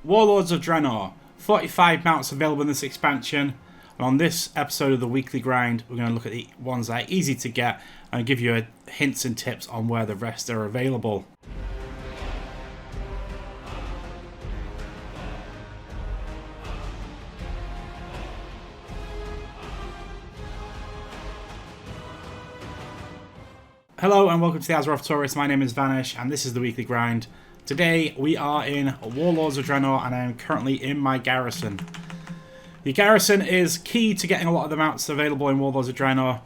Warlords of Draenor. 45 mounts available in this expansion. And on this episode of the Weekly Grind, we're going to look at the ones that are easy to get and give you hints and tips on where the rest are available. Hello and welcome to the Azeroth Tourist. My name is Vanish and this is the Weekly Grind. Today we are in Warlords of Draenor and I am currently in my garrison. The garrison is key to getting a lot of the mounts available in Warlords of Draenor.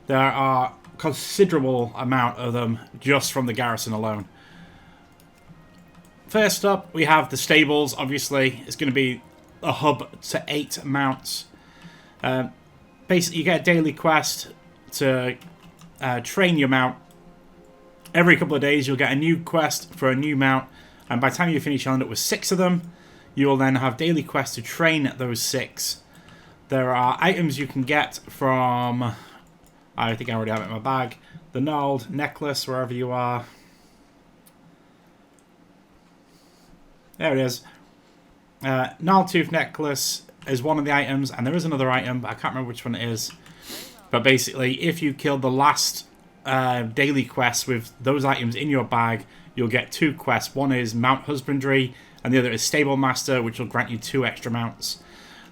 There are a considerable amount of them just from the garrison alone. First up we have the stables. Obviously it's going to be a hub to 8 mounts. Basically you get a daily quest to train your mount. Every couple of days you'll get a new quest for a new mount, and by the time you finish you'll end up with 6 of them. You will then have daily quests to train those 6. There are items you can get from, I think I already have it in my bag, the gnarled necklace, wherever you are. There it is. Gnarled tooth necklace is one of the items, and there is another item, but I can't remember which one it is. But basically, if you kill the last daily quest with those items in your bag, you'll get 2 quests. One is Mount Husbandry, and the other is Stable Master, which will grant you 2 extra mounts.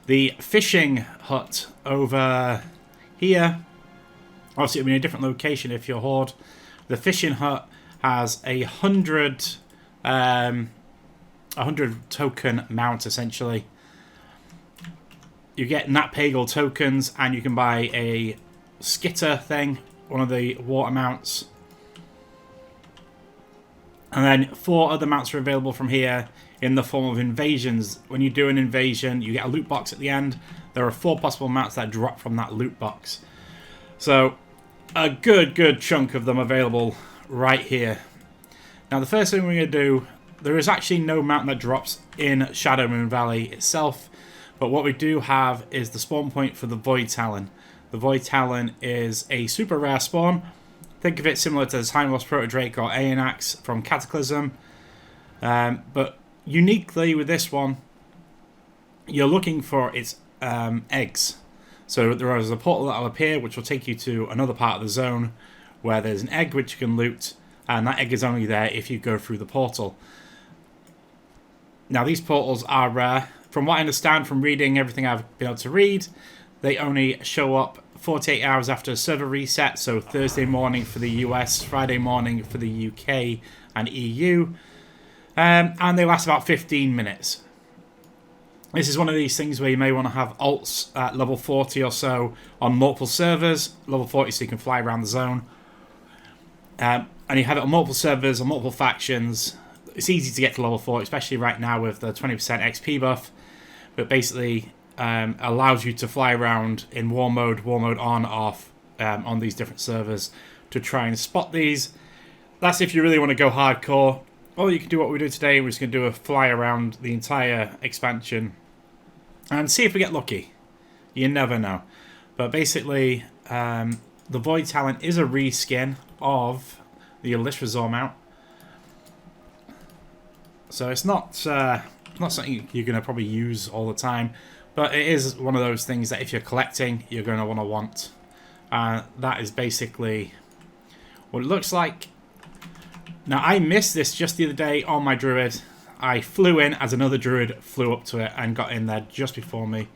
The fishing hut over here, obviously it'll be in a different location if you're Horde. The fishing hut has 100 token mount, essentially. You get Nat Pagel tokens, and you can buy a skitter thing, one of the water mounts. And then 4 other mounts are available from here in the form of invasions. When you do an invasion, you get a loot box at the end. There are 4 possible mounts that drop from that loot box. So, a good chunk of them available right here. Now, the first thing we're going to do, there is actually no mount that drops in Shadowmoon Valley itself. But what we do have is the spawn point for the Void Talon. The Void Talon is a super rare spawn. Think of it similar to the Time Lost Proto-Drake or Aeonax from Cataclysm. But uniquely with this one, you're looking for its eggs. So there is a portal that will appear which will take you to another part of the zone where there's an egg which you can loot. And that egg is only there if you go through the portal. Now these portals are rare. From what I understand from reading everything I've been able to read, they only show up 48 hours after a server reset, so Thursday morning for the US, Friday morning for the UK and EU, and they last about 15 minutes. This is one of these things where you may want to have alts at level 40 or so on multiple servers, level 40 so you can fly around the zone, and you have it on multiple servers, on multiple factions. It's easy to get to level 40, especially right now with the 20% XP buff, but basically allows you to fly around in war mode on, off, on these different servers to try and spot these. That's if you really want to go hardcore. Or you can do what we do today, we're just going to do a fly around the entire expansion and see if we get lucky. You never know. But basically, the Void Talon is a reskin of the Elishrazor mount. So it's not something you're going to probably use all the time. But it is one of those things that if you're collecting, you're going to want. That is basically what it looks like. Now, I missed this just the other day on my druid. I flew in as another druid flew up to it and got in there just before me.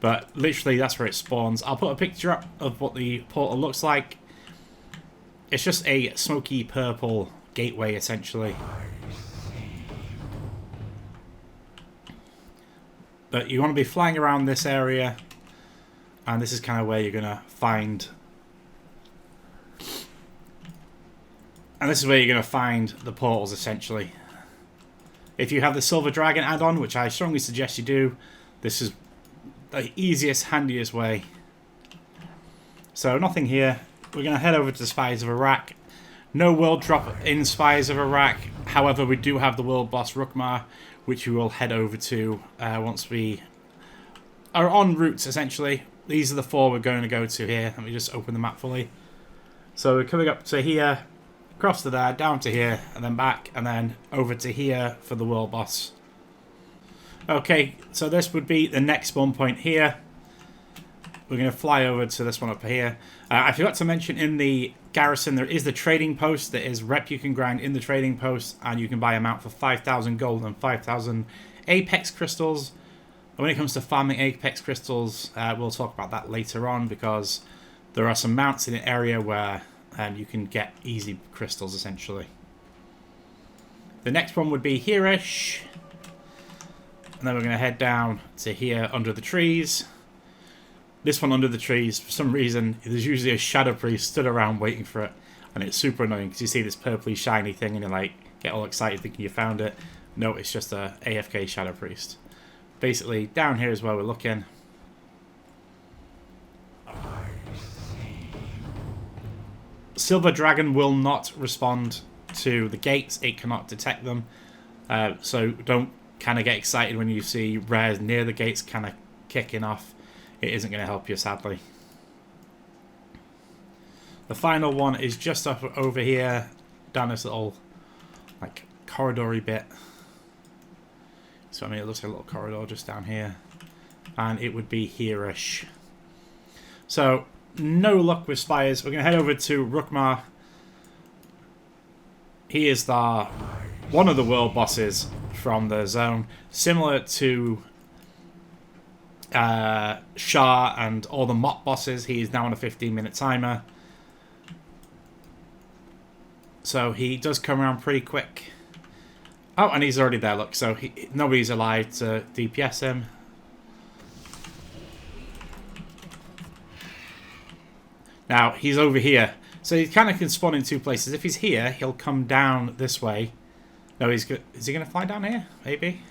But literally, that's where it spawns. I'll put a picture up of what the portal looks like. It's just a smoky purple gateway, essentially. But you want to be flying around this area, and this is kind of where you're going to find... And this is where you're going to find the portals, essentially. If you have the Silver Dragon add-on, which I strongly suggest you do, this is the easiest, handiest way. So, nothing here. We're going to head over to the Spires of Iraq. No world drop in Spires of Iraq. However, we do have the world boss, Rukmar, which we will head over to once we are en route, essentially. These are the 4 we're going to go to here. Let me just open the map fully. So we're coming up to here, across to there, down to here, and then back, and then over to here for the world boss. Okay, so this would be the next spawn point here. We're going to fly over to this one up here. I forgot to mention in the garrison there is the trading post. There is rep you can grind in the trading post, and you can buy a mount for 5,000 gold and 5,000 apex crystals. When it comes to farming apex crystals, we'll talk about that later on, because there are some mounts in an area where you can get easy crystals essentially. The next one would be here-ish. And then we're going to head down to here under the trees. This one under the trees, for some reason, there's usually a shadow priest stood around waiting for it. And it's super annoying because you see this purpley shiny thing and you like get all excited thinking you found it. No, it's just a AFK shadow priest. Basically, down here is where we're looking. Silver Dragon will not respond to the gates. It cannot detect them. So don't kind of get excited when you see rares near the gates kind of kicking off. It isn't going to help you, sadly. The final one is just up over here, down this little like corridory bit. So I mean, it looks like a little corridor just down here, and it would be here-ish. So no luck with spires. We're going to head over to Rukmar. He is one of the world bosses from the zone, similar to Shah and all the mop bosses. He is now on a 15-minute timer, so he does come around pretty quick. Oh, and he's already there, look, so nobody's alive to DPS him. Now he's over here, so he kind of can spawn in two places. If he's here, he'll come down this way. No, is he going to fly down here? Maybe.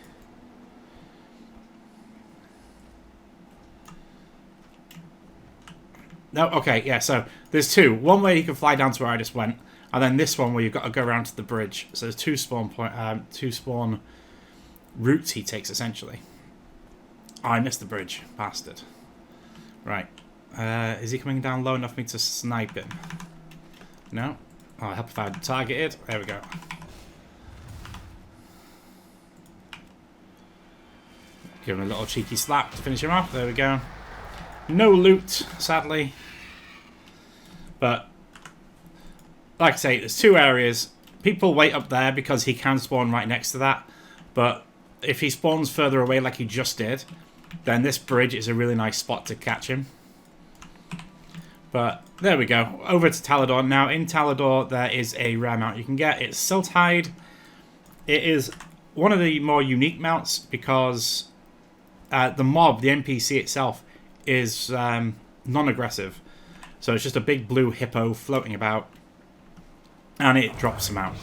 No, okay, yeah, so there's two. One way you can fly down to where I just went, and then this one where you've got to go around to the bridge. So there's two spawn routes he takes, essentially. Oh, I missed the bridge. Bastard. Right. Is he coming down low enough for me to snipe him? No? Oh, I'll help if I had targeted. There we go. Give him a little cheeky slap to finish him off. There we go. No loot, sadly. But, like I say, there's two areas. People wait up there because he can spawn right next to that. But if he spawns further away like he just did, then this bridge is a really nice spot to catch him. But there we go. Over to Talador. Now, in Talador, there is a rare mount you can get. It's Silthide. It is one of the more unique mounts because the mob, the NPC itself, is non-aggressive. So it's just a big blue hippo floating about, and it drops them out.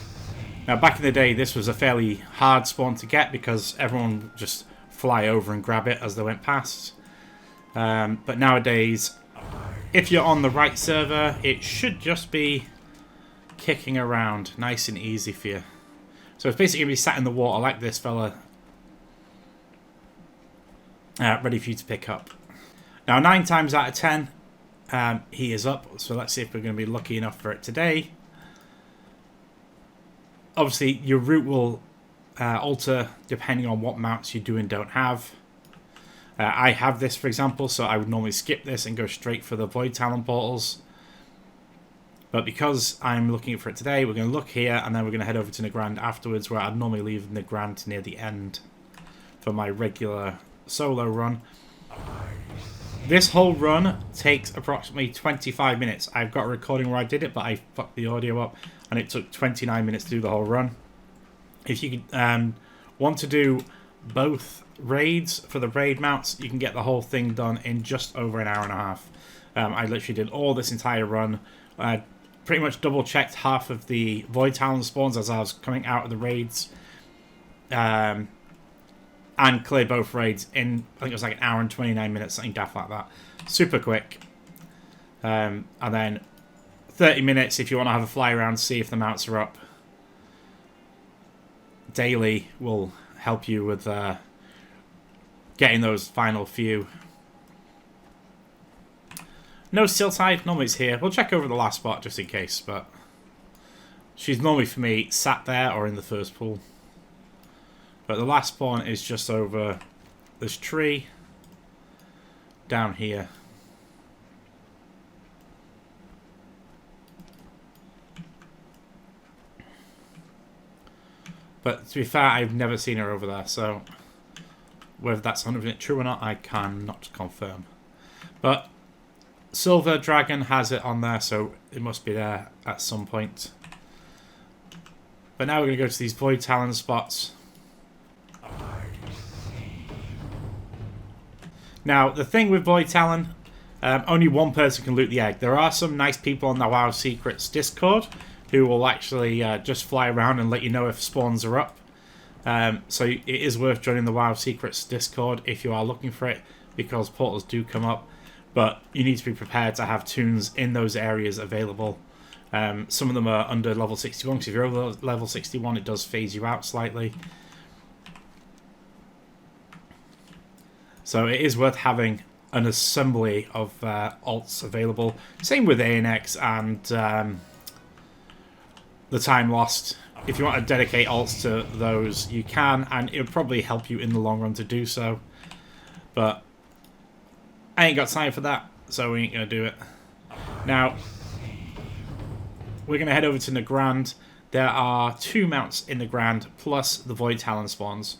Now, back in the day, this was a fairly hard spawn to get because everyone would just fly over and grab it as they went past. But nowadays, if you're on the right server, it should just be kicking around nice and easy for you. So it's basically going to be sat in the water like this fella, ready for you to pick up. Now, 9 times out of 10, he is up. So let's see if we're going to be lucky enough for it today. Obviously, your route will alter depending on what mounts you do and don't have. I have this, for example, so I would normally skip this and go straight for the Void Talon portals. But because I'm looking for it today, we're going to look here, and then we're going to head over to Nagrand afterwards, where I'd normally leave Nagrand near the end for my regular solo run. This whole run takes approximately 25 minutes. I've got a recording where I did it, but I fucked the audio up, and it took 29 minutes to do the whole run. If you want to do both raids for the raid mounts, you can get the whole thing done in just over an hour and a half. I literally did all this entire run. I pretty much double checked half of the Void Talon spawns as I was coming out of the raids, and cleared both raids in, I think it was like an hour and 29 minutes, something daft like that. Super quick. And then 30 minutes if you want to have a fly around, see if the mounts are up. Daily will help you with getting those final few. No Silthide, normally it's here. We'll check over the last spot just in case, but she's normally for me sat there or in the first pool. But the last spawn is just over this tree down here. But to be fair, I've never seen her over there, so whether that's 100% true or not, I cannot confirm. But Silver Dragon has it on there, so it must be there at some point. But now we're going to go to these Void Talon spots. Now, the thing with Void Talon, only one person can loot the egg. There are some nice people on the WoW Secrets Discord who will actually just fly around and let you know if spawns are up. So it is worth joining the WoW Secrets Discord if you are looking for it, because portals do come up. But you need to be prepared to have tunes in those areas available. Some of them are under level 61, because if you're over level 61, it does phase you out slightly. So it is worth having an assembly of alts available. Same with ANX and the Time Lost. If you want to dedicate alts to those, you can, and it would probably help you in the long run to do so. But I ain't got time for that, so we ain't going to do it. Now, we're going to head over to the Grand. There are 2 mounts in the Grand, plus the Void Talon spawns.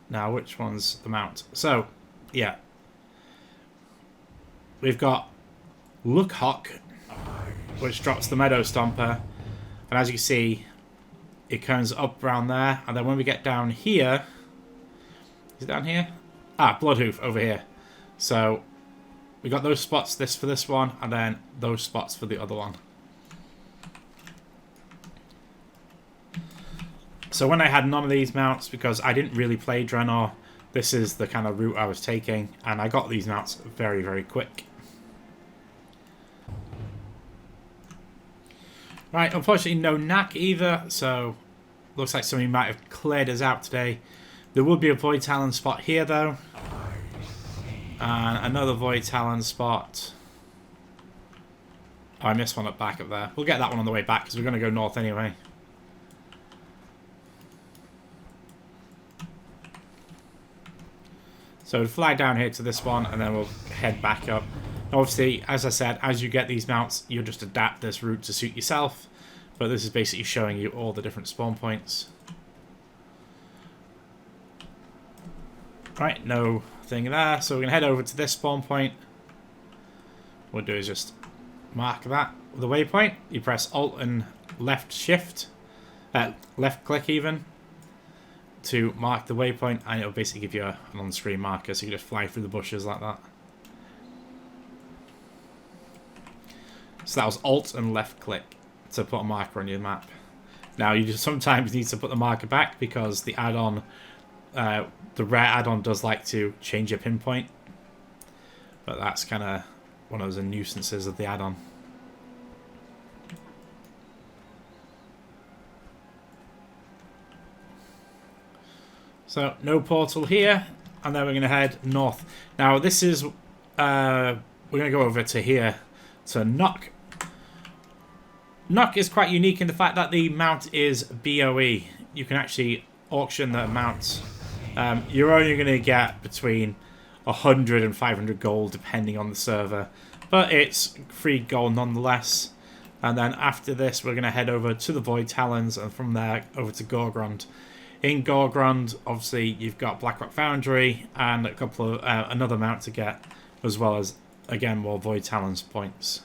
Now, which one's the mount? So, yeah. We've got Lookhawk, which drops the Meadow Stomper. And as you can see, it comes up around there. And then when we get down here... Is it down here? Ah, Bloodhoof over here. So, we got those spots for this one, and then those spots for the other one. So when I had none of these mounts, because I didn't really play Draenor, this is the kind of route I was taking, and I got these mounts very, very quick. Right, unfortunately no knack either, so looks like somebody might have cleared us out today. There would be a Void Talon spot here though. And another Void Talon spot. Oh, I missed one back up there. We'll get that one on the way back because we're going to go north anyway. So we'll fly down here to this one and then we'll head back up. Obviously, as I said, as you get these mounts, you'll just adapt this route to suit yourself. But this is basically showing you all the different spawn points. Right, no thing there. So we're going to head over to this spawn point. What we'll do is just mark that with a waypoint. You press Alt and left shift, left click even, to mark the waypoint, and it'll basically give you an on-screen marker, so you can just fly through the bushes like that. So that was Alt and left click to put a marker on your map. Now you just sometimes need to put the marker back because the add-on, the rare add-on does like to change your pinpoint, but that's kind of one of those nuisances of the add-on. So no portal here, and then we're going to head north. Now this is, we're going to go over to here to Nock. Nock is quite unique in the fact that the mount is BOE. You can actually auction the mounts. You're only going to get between 100 and 500 gold depending on the server, but it's free gold nonetheless. And then after this we're going to head over to the Void Talons, and from there over to Gorgrond. In Gorgrond, obviously you've got Blackrock Foundry and a couple of another mount to get, as well as again more Void Talons points.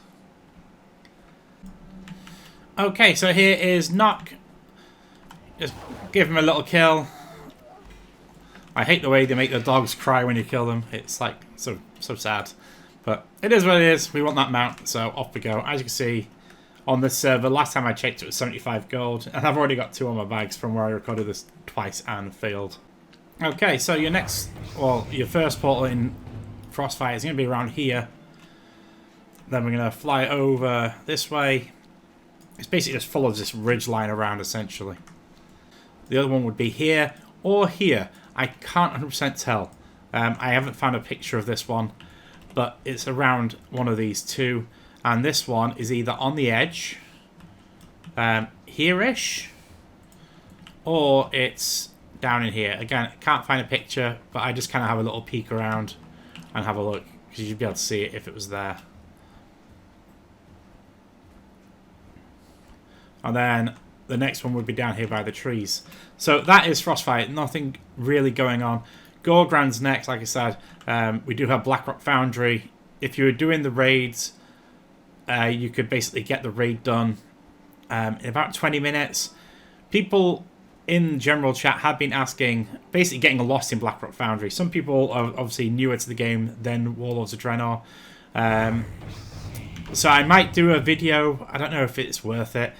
Okay, so here is Nock. Just give him a little kill. I hate the way they make the dogs cry when you kill them. It's like so sad. But it is what it is. We want that mount, so off we go. As you can see, on this server, last time I checked it was 75 gold. And I've already got 2 on my bags from where I recorded this twice and failed. Okay, so your next, well, your first portal in Frostfire is going to be around here. Then we're going to fly over this way. It's basically just follows this ridge line around, essentially. The other one would be here or here. I can't 100% tell. I haven't found a picture of this one, but it's around one of these two. And this one is either on the edge, here-ish, or it's down in here. Again, can't find a picture, but I just kind of have a little peek around and have a look, because you'd be able to see it if it was there. And then the next one would be down here by the trees. So that is Frostfire. Nothing really going on. Gorgrand's next, like I said. We do have Blackrock Foundry. If you were doing the raids, you could basically get the raid done in about 20 minutes. People in general chat have been asking, basically getting lost in Blackrock Foundry. Some people are obviously newer to the game than Warlords of Draenor. So I might do a video. I don't know if it's worth it,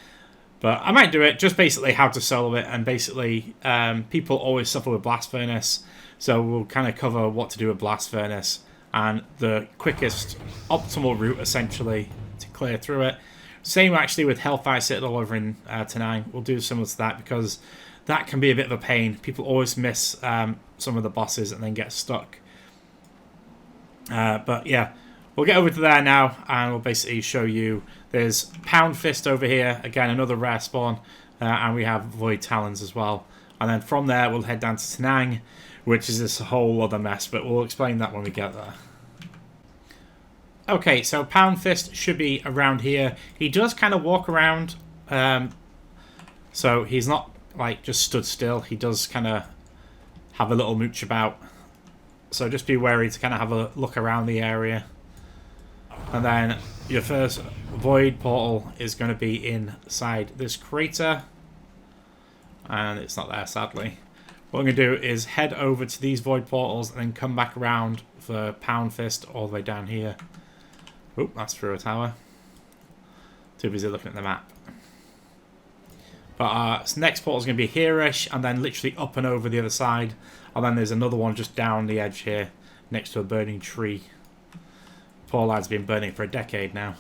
but I might do it, just basically how to solo it. And basically, people always suffer with Blast Furnace. So we'll kind of cover what to do with Blast Furnace and the quickest optimal route, essentially, to clear through it. Same actually with Hellfire Citadel over in Tanang. We'll do similar to that, because that can be a bit of a pain. People always miss some of the bosses and then get stuck. But yeah, we'll get over to there now, and we'll basically show you. There's Pound Fist over here. Again, another rare spawn. And we have Void Talons as well. And then from there, we'll head down to Tanang, which is this whole other mess. But we'll explain that when we get there. Okay, so Pound Fist should be around here. He does kind of walk around. So he's not like just stood still. He does kind of have a little mooch about. So just be wary to kind of have a look around the area. And then your first void portal is going to be inside this crater. And it's not there, sadly. What I'm going to do is head over to these void portals and then come back around for Pound Fist all the way down here. Oop, that's through a tower. Too busy looking at the map. But next portal is going to be here-ish, and then literally up and over the other side. And then there's another one just down the edge here, next to a burning tree. Poor lad's been burning for a decade now.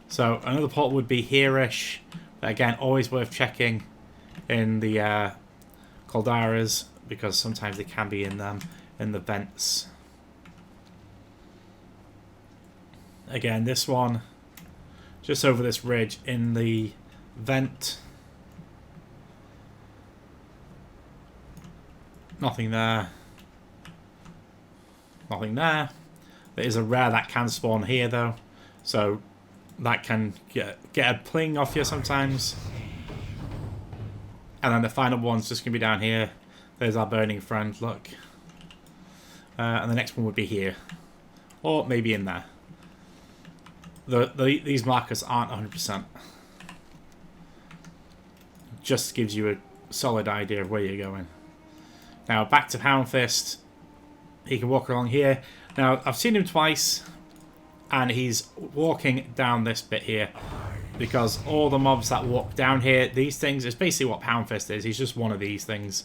So another portal would be here-ish. Again, always worth checking in the calderas, because sometimes they can be in them, in the vents. Again, this one, just over this ridge in the vent. Nothing there. Nothing there. There is a rare that can spawn here, though. So that can get a pling off you sometimes. And then the final one's just going to be down here. There's our burning friend, look. And the next one would be here. Or maybe in there. These markers aren't 100%. Just gives you a solid idea of where you're going. Now back to Pound Fist. He can walk along here. Now I've seen him twice, and he's walking down this bit here, because all the mobs that walk down here, these things, is basically what Pound Fist is. He's just one of these things.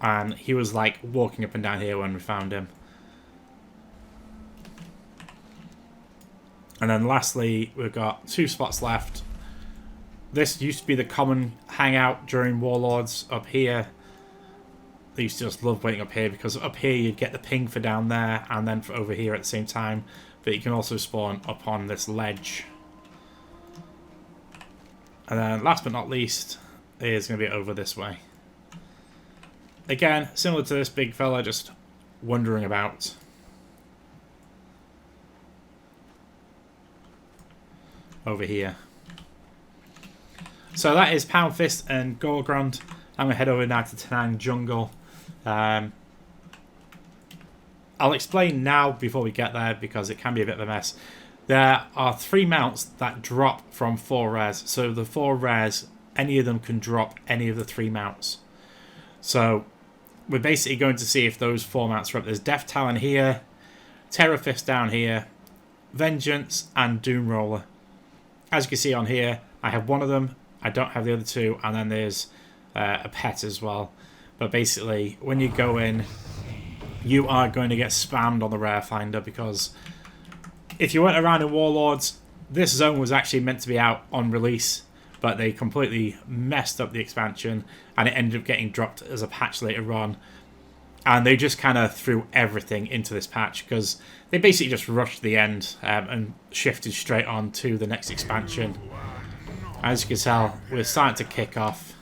And he was like walking up and down here when we found him. And then lastly, we've got 2 spots left. This used to be the common hangout during Warlords up here. I used to just love waiting up here, because up here you'd get the ping for down there and then for over here at the same time. But you can also spawn up on this ledge. And then last but not least is going to be over this way. Again, similar to this big fella, just wandering about. Over here. So that is Pound Fist and Gorgrand. I'm going to head over now to Tanang Jungle. I'll explain now before we get there, because it can be a bit of a mess. There are 3 mounts that drop from 4 rares. So the 4 rares, any of them can drop any of the 3 mounts. So we're basically going to see if those 4 mounts are up. There's Death Talon here, Terror Fist down here, Vengeance, and Doom Roller. As you can see on here, I have one of them. I don't have the other 2, and then there's a pet as well. But basically, when you go in, you are going to get spammed on the rare finder, because if you went around in Warlords, this zone was actually meant to be out on release, but they completely messed up the expansion, and it ended up getting dropped as a patch later on. And they just kind of threw everything into this patch because they basically just rushed the end and shifted straight on to the next expansion. As you can tell, we're starting to kick off.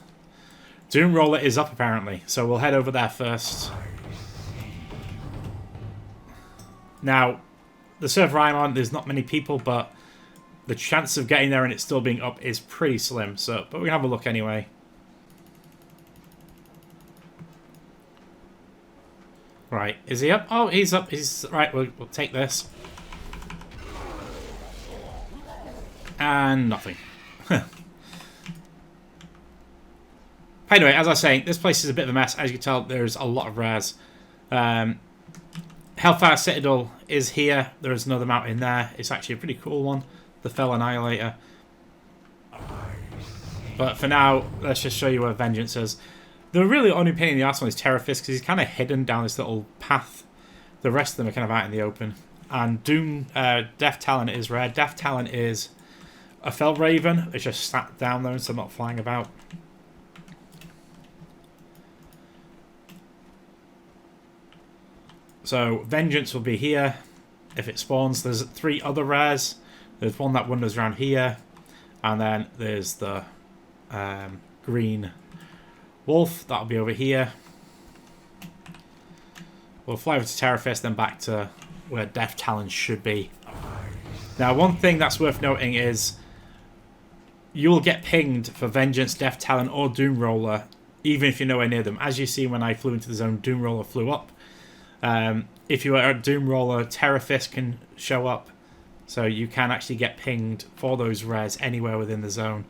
Doom Roller is up apparently, so we'll head over there first. Now, the server I'm on, there's not many people, but the chance of getting there and it still being up is pretty slim. So, but we can have a look anyway. Right, is he up? Oh, he's up. He's right. We'll take this. And nothing. Anyway, as I was saying, this place is a bit of a mess. As you can tell, there's a lot of rares. Hellfire Citadel is here. There is another mount in there. It's actually a pretty cool one. The Fell Annihilator. But for now, let's just show you where Vengeance is. The really only pain in the arse one is Terror Fist because he's kind of hidden down this little path. The rest of them are kind of out in the open. And Doom, Death Talon is rare. Death Talon is a Fell Raven. It's just sat down there, so not flying about. So Vengeance will be here if it spawns. There's 3 other rares. There's one that wanders around here. And then there's the green wolf. That'll be over here. We'll fly over to Terror Fist, then back to where Death Talon should be. Now, one thing that's worth noting is you'll get pinged for Vengeance, Death Talon, or Doom Roller, even if you're nowhere near them. As you see when I flew into the zone, Doom Roller flew up. If you are a Doom Roller, Terror Fist can show up. So you can actually get pinged for those rares anywhere within the zone.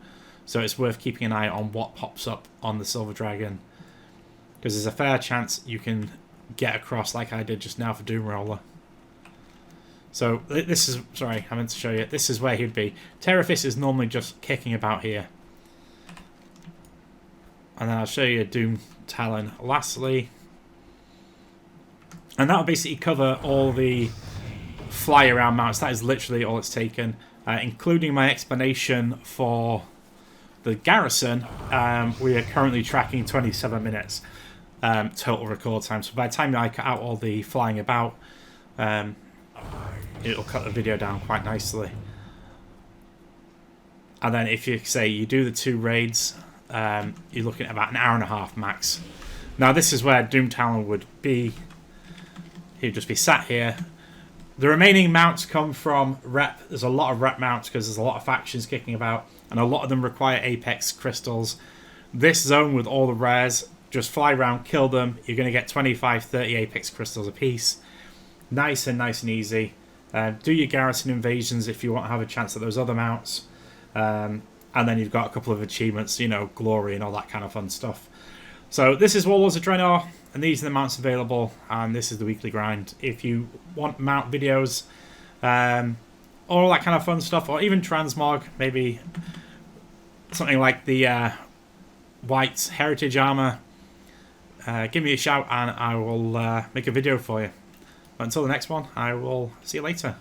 So it's worth keeping an eye on what pops up on the Silver Dragon. Because there's a fair chance you can get across like I did just now for Doom Roller. So this is... Sorry, I meant to show you. This is where he'd be. Terror Fist is normally just kicking about here. And then I'll show you Doom Talon lastly. And that'll basically cover all the fly around mounts. That is literally all it's taken. Including my explanation for the garrison, we are currently tracking 27 minutes total record time. So by the time I cut out all the flying about, it'll cut the video down quite nicely. And then if you say you do the 2 raids, you're looking at about an hour and a half max. Now this is where Doom Talon would be. He'd just be sat here. The remaining mounts come from rep. There's a lot of rep mounts because there's a lot of factions kicking about, and a lot of them require Apex crystals. This zone with all the rares, just fly around, kill them. You're going to get 25, 30 Apex crystals a piece. Nice and easy. Do your garrison invasions if you want to have a chance at those other mounts. And then you've got a couple of achievements, you know, glory and all that kind of fun stuff. So this is Warlords of Draenor, and these are the mounts available, and this is the weekly grind. If you want mount videos, all that kind of fun stuff, or even transmog, maybe something like the white heritage armor, give me a shout and I will make a video for you. But until the next one, I will see you later.